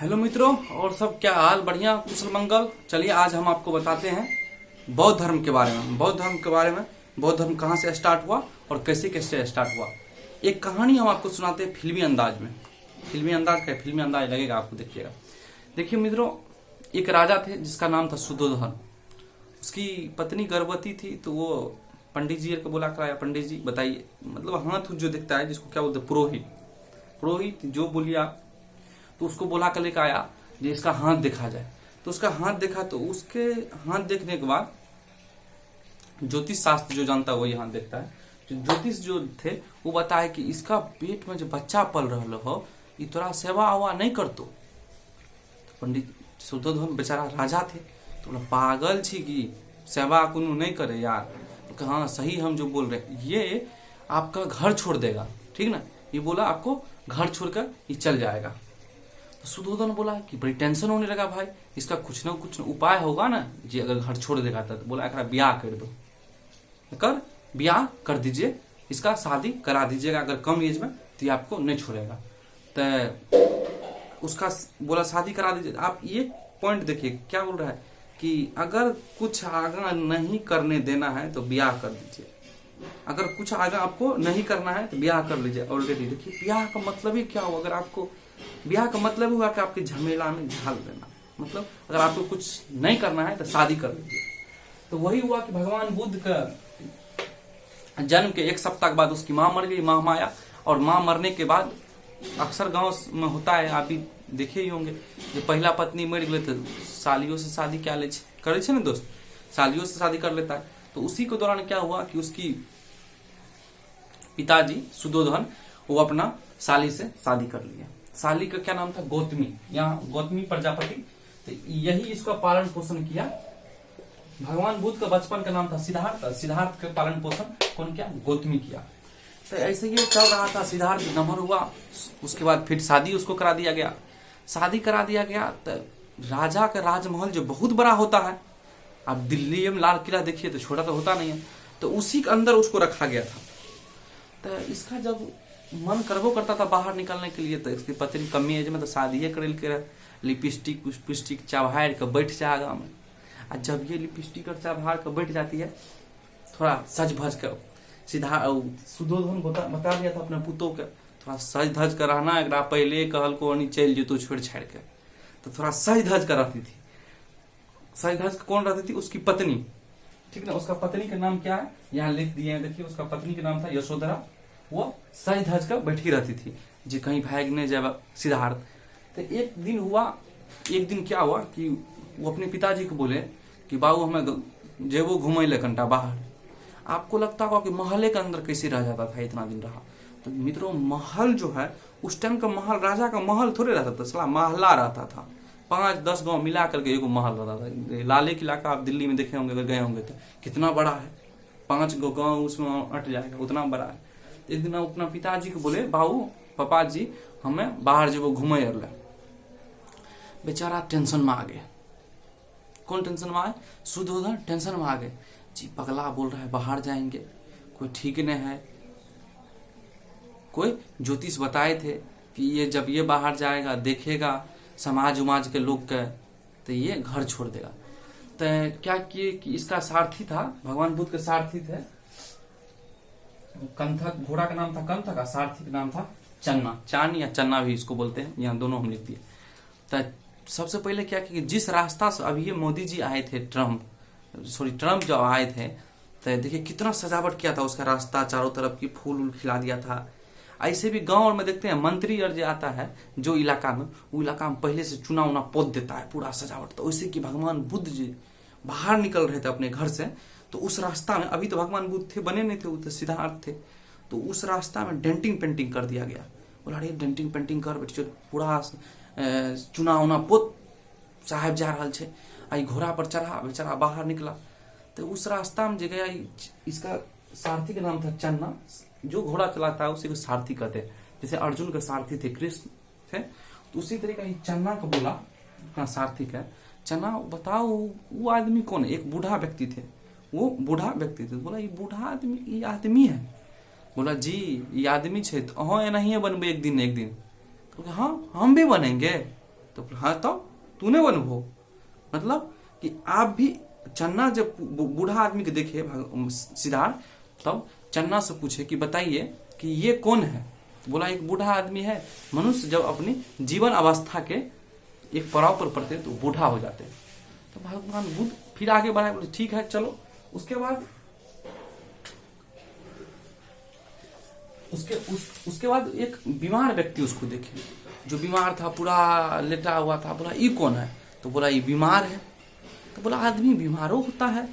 Hello मित्रों, और सब क्या हाल? बढ़िया, कुशल मंगल। चलिए आज हम आपको बताते हैं बौद्ध धर्म के बारे में। बौद्ध धर्म कहाँ से स्टार्ट हुआ और कैसे कैसे स्टार्ट हुआ। एक कहानी हम आपको सुनाते हैं फिल्मी अंदाज में। फिल्मी अंदाज लगेगा आपको, देखिएगा। देखिए मित्रों, एक राजा थे जिसका नाम था शुद्धोधन। उसकी पत्नी गर्भवती थी, तो वो पंडित जी को बुला कर आया। पंडित जी बताइए, मतलब हाथ जो दिखता है जिसको क्या बोलते हैं, पुरोहित जो बोलिए आप। तो उसको बुला कर लेकर आया कि इसका हाथ देखा जाए। तो उसका हाथ देखा, तो उसके हाथ देखने के बाद ज्योतिष शास्त्र जो जानता है वही हाथ देखता है। जो ज्योतिष जो थे वो बताए कि इसका पेट में जो बच्चा पल रहा हो, ये तोरा सेवा आवा नहीं करतो। तो पंडित शुद्धोधन बेचारा राजा थे, तो बोला पागल छी कि सेवा कोनो नहीं करे यार। तो कहा हाँ सही हम जो बोल रहे, ये आपका घर छोड़ देगा, ठीक ना। ये बोला आपको घर छोड़कर ये चल जाएगा। तो शुद्धोधन बोला कि बड़ी टेंशन होने लगा, भाई इसका कुछ ना कुछ उपाय होगा ना जी, अगर घर छोड़ देगा। तो बोला एक ब्याह कर दो, ब्याह कर दीजिए, इसका शादी करा दीजिएगा। अगर कम एज में तो ये आपको नहीं छोड़ेगा। तो उसका बोला शादी करा दीजिए। आप ये पॉइंट देखिए क्या बोल रहा है कि अगर कुछ आगे नहीं करने देना है तो ब्याह कर दीजिए, अगर कुछ आगे आपको नहीं करना है तो ब्याह कर लीजिए। ऑलरेडी देखिए ब्याह का मतलब ही क्या हो। अगर आपको ब्याह का मतलब हुआ कि आपके झमेला में झाल देना, मतलब अगर आपको कुछ नहीं करना है तो शादी कर लीजिए। तो वही हुआ कि भगवान बुद्ध का जन्म के एक सप्ताह के बाद उसकी मां मर गई, महामाया। और मां मरने के बाद अक्सर गांव में होता है, आप भी देखे ही होंगे, जो पहला पत्नी मर गई तो सालियों से शादी क्या ले करे ना दोस्त, सालियों से शादी कर लेता है। तो उसी के दौरान क्या हुआ कि उसकी पिताजी शुद्धोधन वो अपना साली से शादी कर लिया। साली का क्या नाम था? गौतमी, यहाँ गौतमी प्रजापति। तो यही इसका पालन पोषण किया। भगवान बुद्ध का बचपन का नाम था सिद्धार्थ। सिद्धार्थ का पालन पोषण कौन किया? गौतमी किया। तो ऐसे ये चल रहा था। सिद्धार्थ नंबर हुआ, उसके बाद फिर शादी उसको करा दिया गया। तो राजा का राजमहल जो बहुत बड़ा होता है, आप दिल्ली में लाल किला देखिए तो छोटा तो होता नहीं है, तो उसी के अंदर उसको रखा गया था। तो इसका जब मन करबो करता था बाहर निकलने के लिए, तो इसकी पत्नी कमी एज में तो शादी करेल के लिपस्टिक चबहार के बैठ जाए आगा में। और जब ये लिपस्टिक और चबहार के बैठ जाती है, थोड़ा सज भज कर शुद्धोधन बता दिया था अपने पुतों के, थोड़ा सज धज कर रहना। एक पहले कहल को चल जेतो छोड़ छाड़ के, तो थोड़ा सज धज कर रहती थी। सज धज कौन रहती थी? उसकी पत्नी, ठीक ना। उसका पत्नी का नाम क्या है यहाँ लिख दिए हैं, देखिए। उसका पत्नी का नाम था यशोधरा। वो सज धज कर बैठी रहती थी जी, कहीं भागने जाए सिद्धार्थ। तो एक दिन क्या हुआ कि वो अपने पिताजी को बोले कि बाबू हमें जेबो घूमे ले कंटा बाहर। आपको लगता होगा कि महल के अंदर कैसे रह जाता था, इतना दिन रहा। तो मित्रों, महल जो है उस टाइम का महल, राजा का महल थोड़े रहता था, सला महला रहता था। 5-10 गांव मिला करके एक महल रहता था। लाले किला का आप दिल्ली में देखे होंगे, अगर गए होंगे तो कितना बड़ा है, 5 गांव उसमें अट जाएगा, उतना बड़ा है। एक दिन अपना पिताजी को बोले बाबू पापा जी हमें बाहर जब घूमे। बेचारा टेंशन में आ गए। कौन टेंशन में आए? शुद्धोधन टेंशन में आ गए जी। पगला बोल रहा है बाहर जाएंगे, कोई ठीक नहीं है। कोई ज्योतिष बताए थे कि ये जब ये बाहर जाएगा, देखेगा समाज उमाज के लोग के, तो ये घर छोड़ देगा। तो क्या किए कि इसका सारथी था, भगवान बुद्ध के सारथी थे कंथक। घोड़ा का नाम था कंथक, का सारथी का नाम था चन्ना। चान या चन्ना भी इसको बोलते हैं, यहाँ दोनों हम लिख दिए। तो सबसे पहले क्या कि जिस रास्ता से अभी ये मोदी जी आए थे, ट्रम्प जो आए थे, तो देखिए कितना सजावट किया था उसका रास्ता, चारों तरफ की फूल खिला दिया था। ऐसे भी गांव में देखते हैं मंत्री और जो आता है जो इलाका में, वो इलाका में पहले से चुना उना पोत देता है पूरा सजावट। तो वैसे कि भगवान बुद्ध जी बाहर निकल रहे थे अपने घर से, तो उस रास्ता में, अभी तो भगवान बुद्ध थे बने नहीं थे, वो तो सिद्धार्थ थे, तो उस रास्ता में डेंटिंग पेंटिंग कर दिया गया। बोला अरे डेंटिंग पेंटिंग कर बेटी, पूरा चुना उना पोत साहेब जा रहा है। आई घोड़ा पर चढ़ा, बेचारा बाहर निकला। तो उस रास्ता में जगह इसका सारथी का नाम था चन्ना। जो घोड़ा चलाता है उसी को सारथी कहते हैं। जैसे अर्जुन के सारथी थे कृष्ण थे, तो उसी तरीका ही चन्ना को बोला अपना सारथी का, चन्ना बताओ वो आदमी कौन है? एक बूढ़ा व्यक्ति थे, वो बूढ़ा व्यक्ति थे। बोला ये बूढ़ा आदमी, ये आदमी है? बोला जी ये आदमी छे। तो हाँ नहीं बनबे एक दिन। तो हाँ हम भी बनेंगे। तो हाँ तो तूने बनबो, मतलब कि आप भी। चन्ना जब बूढ़ा आदमी के देखे सिद्धार्थ, तब चन्ना से पूछे कि बताइए कि ये कौन है। बोला एक बूढ़ा आदमी है। मनुष्य जब अपनी जीवन अवस्था के एक पड़ाव पर पड़ते तो बूढ़ा हो जाते। तो भगवान बुद्ध फिर आगे बढ़ाए, बोले ठीक है चलो। उसके बाद उसके बाद एक बीमार व्यक्ति उसको देखे, जो बीमार था, पूरा लेटा हुआ था। बोला ये कौन है? तो बोला ये बीमार है। तो बोला आदमी बीमारों होता है?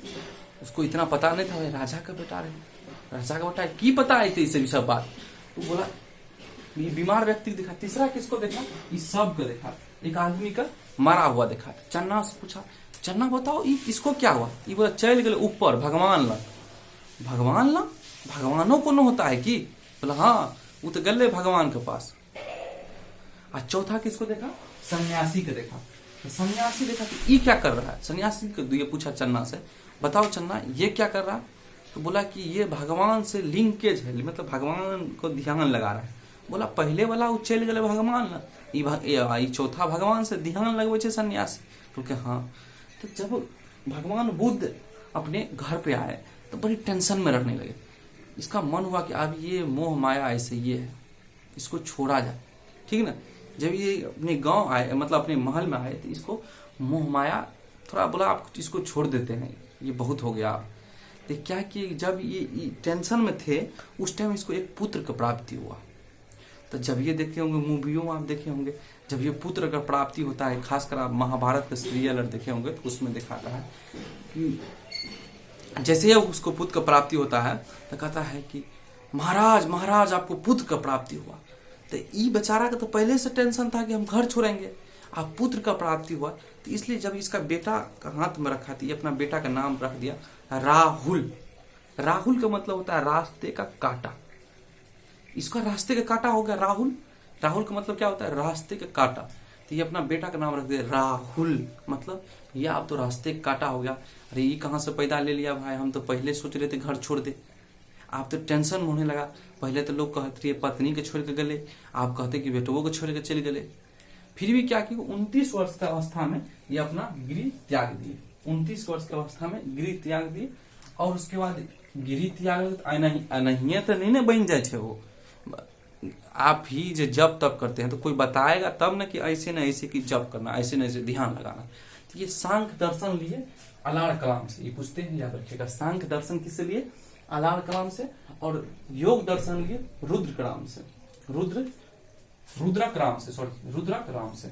उसको इतना पता नहीं था, राजा का बेटा रहे, राजा का बेटा की पता है इसे सब बात। तो बोला ये बीमार व्यक्ति देखा। तीसरा किसको देखा? इस सब को देखा। एक आदमी का मरा हुआ देखा। चन्ना से पूछा, चन्ना बताओ इसको क्या हुआ? ये बोला चल गए ऊपर भगवान ला। भगवान ला? भगवानों को न होता है कि? बोला हाँ, वो तो गले भगवान के पास। और चौथा किसको देखा? सन्यासी को देखा। तो सन्यासी देखा कि ये क्या कर रहा है। सन्यासी को ये पूछा चन्ना से, बताओ चन्ना ये क्या कर रहा है? तो बोला कि ये भगवान से लिंकेज है, मतलब भगवान को ध्यान लगा रहा है। बोला पहले वाला वो चल गए भगवान ला, ये चौथा भगवान से ध्यान लगवे छे सन्यासी। तो हाँ। तो जब भगवान बुद्ध अपने घर पे आए तो बड़ी टेंशन में रहने लगे। इसका मन हुआ कि अब ये मोह माया ऐसे ये है, इसको छोड़ा जाए, ठीक ना। जब ये अपने गांव आए, मतलब अपने महल में आए, तो इसको मोह माया थोड़ा बोला आप इसको छोड़ देते हैं, ये बहुत हो गया। तो क्या कि जब ये टेंशन में थे उस टाइम इसको एक पुत्र का प्राप्ति हुआ। तो जब ये देखे होंगे मूवियों में आप देखे होंगे, जब ये पुत्र का प्राप्ति होता है, खासकर आप महाभारत का सीरियल देखे होंगे तो उसमें दिखाता है कि जैसे ही उसको पुत्र का प्राप्ति होता है तो कहता है कि महाराज महाराज आपको पुत्र का प्राप्ति हुआ। तो ये बेचारा का तो पहले से टेंशन था कि हम घर छोड़ेंगे, आप पुत्र का प्राप्ति हुआ। तो इसलिए जब इसका बेटा का हाथ में रखा था, अपना बेटा का नाम रख दिया राहुल। राहुल का मतलब होता है रास्ते का कांटा। इसका रास्ते का कांटा हो गया राहुल। राहुल का मतलब क्या होता है? रास्ते का कांटा। तो ये अपना बेटा का नाम रख दिया राहुल, मतलब ये आप तो रास्ते का कांटा हो गया। अरे ये कहाँ से पैदा ले लिया भाई, हम तो पहले सोच रहे थे घर छोड़ दे। आप तो टेंशन होने लगा। पहले तो लोग कहते रहे पत्नी के छोड़ के गले, आप कहते कि बेटों को छोड़ के चले गले। फिर भी क्या कि 29 वर्ष की अवस्था में ये अपना गिरी त्याग दिए। 29 वर्ष की अवस्था में गिरी त्याग दिए। और उसके बाद गिरी त्याग अनहिए तो नहीं ना बन जाए वो। आप ही जो जब तब करते हैं तो कोई बताएगा तब ना कि ऐसे न ऐसे की जब करना, ऐसे न ऐसे ध्यान लगाना। तो ये सांख्य दर्शन लिए अलाड़ कलाम से, ये पूछते हैं, याद रखिएगा। सांख्य दर्शन किससे लिए? अलाड़ कलाम से। और योग दर्शन लिए रुद्र कलाम से, रुद्रक राम से।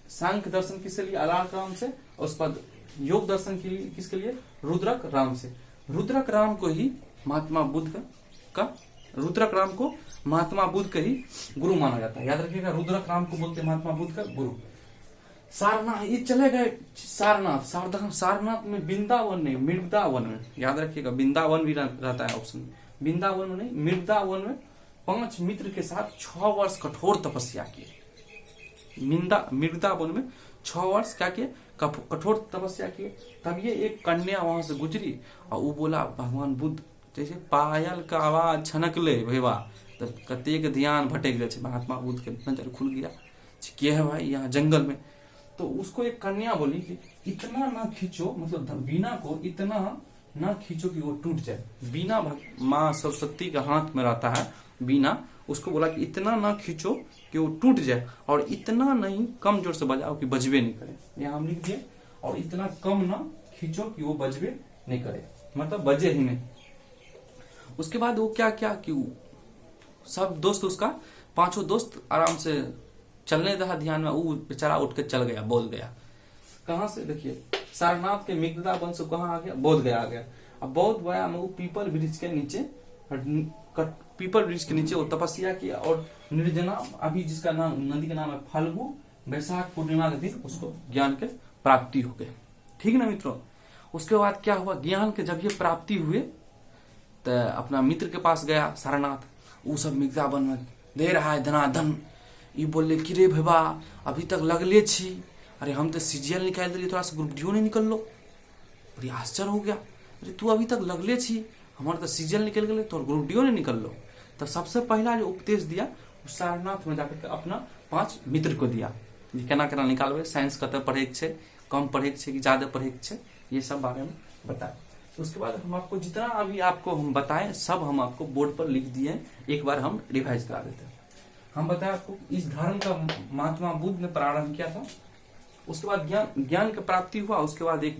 सांख्य दर्शन किससे लिए? अलाड़ कलाम से। और उस पर योग दर्शन के लिए किसके लिए? रुद्रक राम से। रुद्रक राम को ही महात्मा बुद्ध का रुद्रक राम को महात्मा बुद्ध का ही गुरु माना जाता है। याद रखिएगा, रुद्रक राम को बोलते हैं महात्मा बुद्ध का गुरु। सारनाथ ये चले गए, सारनाथ में वृंदावन नहीं, मृदावन में। याद रखिएगा, वृंदावन भी रहता है ऑप्शन में। वृंदावन में नहीं, मृदावन में 5 मित्र के साथ 6 वर्ष कठोर तपस्या किए। मृदावन में 6 वर्ष क्या किए? कठोर तपस्या किए। तब ये एक कन्या वहां से गुजरी और वो बोला भगवान बुद्ध, जैसे पायल का आवाज छनकले भेवा, तब कतेक ध्यान भटक गए। महात्मा बुद्ध के नजर खुल गया, क्या है भाई यहाँ जंगल में। तो उसको एक कन्या बोली कि इतना ना खींचो, मतलब बीना को इतना ना खींचो कि वो टूट जाए। बीना माँ सरस्वती के हाथ में रहता है बीना। उसको बोला कि इतना ना खींचो कि वो टूट जाए, और इतना नहीं कम जोर से बजाओ कि बजबे नहीं करे। यहाँ हम लिख दिए, और इतना कम ना खींचो कि वो बजबे नहीं करे, मतलब बजे ही नहीं। उसके बाद वो क्या क्या कि सब दोस्त, उसका 5 दोस्त आराम से चलने रहा ध्यान में। वो बेचारा उठ के चल गया, बोध गया। कहां से? देखिए, सारनाथ के मृदावन से कहां आ गया? बोध गया आ गया। अब बोध गया में वो पीपल वृक्ष के नीचे, वो तपस्या किया। और निर्जना, अभी जिसका नाम नदी का नाम है फाल्गु, वैशाख पूर्णिमा के दिन उसको ज्ञान के प्राप्ति हो गए। ठीक ना मित्रों? उसके बाद क्या हुआ? ज्ञान के जब ये प्राप्ति हुए तो अपना मित्र के पास गया सारनाथ। वो सब मृदावन में दे रहा है धनाधन। ये बोले कि रे भैया अभी तक लगले छी, अरे हम तो सीजीएल निकाल दिए, थोड़ा सा ग्रुप डी नहीं निकल लो। बड़ी आश्चर्य हो गया, अरे तू अभी तक लगले छी, हमारे तो सीजीएल निकल गए तो ग्रुप डी नहीं निकल लो। तो सबसे पहला जो उपदेश दिया सारनाथ में जाकर अपना 5 मित्र को दिया। जे केना केना निकालबे, साइंस कतऽ पढ़े के छै, कम पढ़े के छै कि ज्यादा पढ़े के छै, ये सब बारे में बताए। तो उसके बाद हम आपको जितना अभी आपको हम बताएं सब हम आपको बोर्ड पर लिख दिए, एक बार हम रिवाइज करा देते हैं। हम बताए आपको इस धर्म का महात्मा बुद्ध ने प्रारंभ किया था, उसके बाद ज्ञान की प्राप्ति हुआ, उसके बाद एक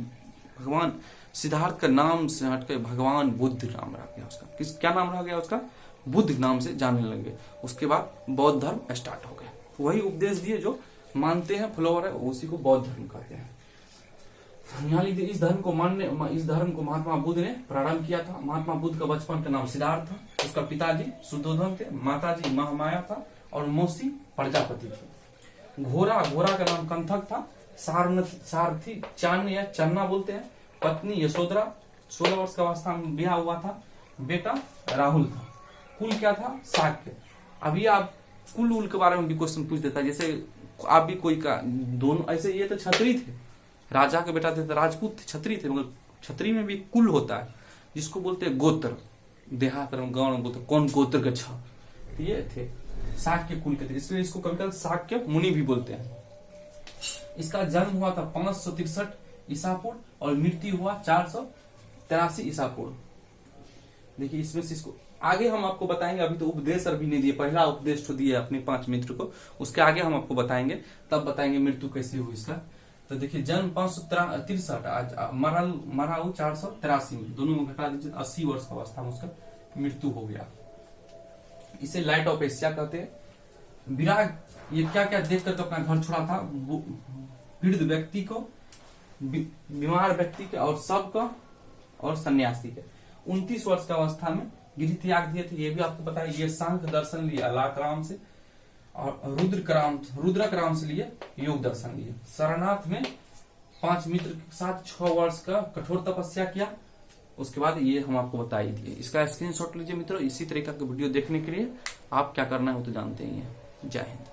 भगवान सिद्धार्थ का नाम से हटकर भगवान बुद्ध नाम रह गया उसका। क्या नाम रह गया उसका? बुद्ध नाम से जानने लगे। उसके बाद बौद्ध धर्म स्टार्ट हो गया। वही उपदेश दिए जो मानते हैं फॉलोअर है, उसी को बौद्ध धर्म कहते हैं। यहाँ लिखते इस धर्म को महात्मा बुद्ध ने प्रारंभ किया था। महात्मा बुद्ध का बचपन का नाम सिद्धार्थ था, उसका पिताजी शुद्धोधन थे, माताजी महामाया था और मौसी प्रजापति थी। घोड़ा का नाम कंथक था, सारथी चान या चन्ना बोलते हैं, पत्नी यशोधरा, 16 वर्ष का अवस्था में ब्याह हुआ था, बेटा राहुल था। कुल क्या था? शाक्य। अभी आप कुल के बारे में भी क्वेश्चन पूछ देता है, जैसे आप भी कोई का दोनों ऐसे, ये तो क्षत्रिय थे, राजा के बेटा थे तो राजपूत थे, क्षत्रिय थे, मगर क्षत्रिय में भी कुल होता है जिसको बोलते हैं गोत्र। देहात गांव में बोलते कौन गोत्र का छा, ये थे शाक्य कुल के थे, इसलिए इसको कभी कभी शाक्य मुनि भी बोलते हैं। इसका जन्म हुआ था 563 ईसा पूर्व और मृत्यु हुआ 483 ईसा पूर्व। देखिए इसमें से इसको आगे हम आपको बताएंगे, अभी तो उपदेश अभी नहीं दिए, पहला उपदेश तो दिए अपने 5 मित्र को, उसके आगे हम आपको बताएंगे, तब बताएंगे मृत्यु कैसे हुई इसका। तो देखिए जन्म 563, आज मरा 483 में, दोनों में घटा दीजिए, 80 वर्ष का अवस्था में उसका मृत्यु हो गया। इसे लाइट ऑफ एशिया कहते हैं। विराग ये क्या क्या देख करके अपना घर छोड़ा था? वृद्ध व्यक्ति को, बीमार व्यक्ति के और सबका और सन्यासी के। 29 वर्ष का अवस्था में गिरि त्याग दिए थे, ये भी आपको पता है। ये सांख्य दर्शन लिए अलाकराम से और रुद्रकराम से लिए योग दर्शन लिए। सारनाथ में 5 मित्र के साथ 6 वर्ष का कठोर तपस्या किया। उसके बाद ये हम आपको बता ही दिए। इसका स्क्रीनशॉट लीजिए मित्रों। इसी तरीका का वीडियो देखने के लिए आप क्या करना है वो तो जानते ही हैं। जय हिंद।